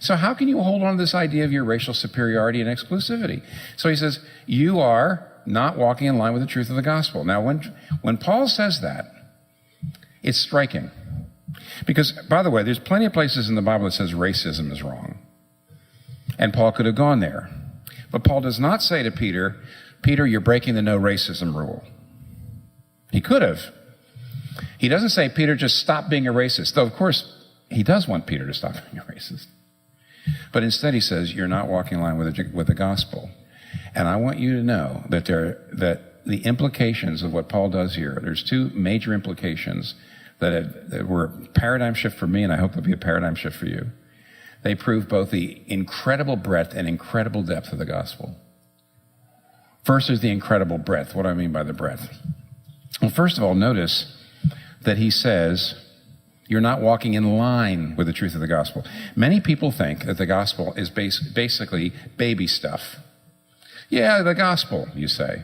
So how can you hold on to this idea of your racial superiority and exclusivity? So he says, you are not walking in line with the truth of the gospel. Now, when Paul says that, it's striking. Because, by the way, there's plenty of places in the Bible that says racism is wrong. And Paul could have gone there. But Paul does not say to Peter, Peter, you're breaking the no racism rule. He could have. He doesn't say, Peter, just stop being a racist. Though, of course, he does want Peter to stop being a racist. But instead he says, you're not walking in line with the gospel. And I want you to know that the implications of what Paul does here, there's two major implications that were a paradigm shift for me, and I hope they'll be a paradigm shift for you. They prove both the incredible breadth and incredible depth of the gospel. First is the incredible breadth. What do I mean by the breadth? Well, first of all, notice that he says, you're not walking in line with the truth of the gospel. Many people think that the gospel is basically baby stuff. Yeah, the gospel, you say.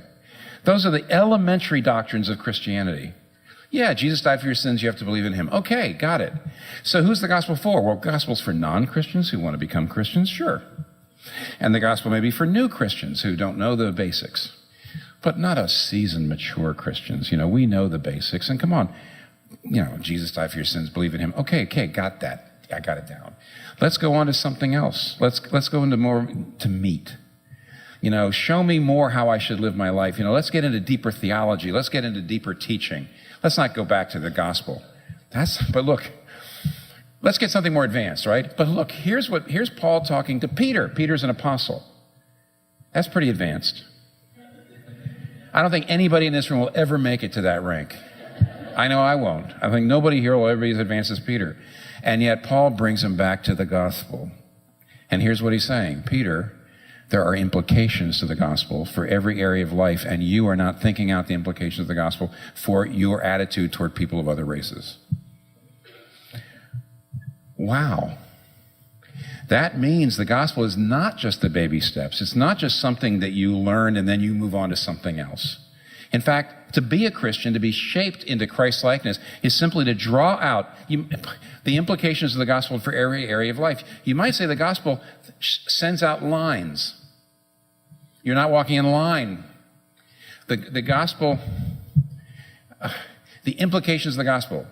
Those are the elementary doctrines of Christianity. Yeah, Jesus died for your sins, you have to believe in him. Okay, got it. So who's the gospel for? Well, the gospel's for non-Christians who want to become Christians, sure. And the gospel may be for new Christians who don't know the basics. But not us seasoned, mature Christians. We know the basics. And come on, Jesus died for your sins, believe in him. Okay, got that. I got it down. Let's go on to something else. Let's go into more to meat. Show me more how I should live my life. Let's get into deeper theology. Let's get into deeper teaching. Let's not go back to the gospel. But look, let's get something more advanced, right? But look, here's Paul talking to Peter. Peter's an apostle. That's pretty advanced. I don't think anybody in this room will ever make it to that rank. I know I won't. I think nobody here will ever be as advanced as Peter. And yet Paul brings him back to the gospel. And here's what he's saying. Peter, there are implications to the gospel for every area of life, and you are not thinking out the implications of the gospel for your attitude toward people of other races. Wow. That means the gospel is not just the baby steps. It's not just something that you learn and then you move on to something else. In fact, to be a Christian, to be shaped into Christ-likeness, is simply to draw out the implications of the gospel for every area of life. You might say the gospel sends out lines. You're not walking in line. The gospel, the implications of the gospel.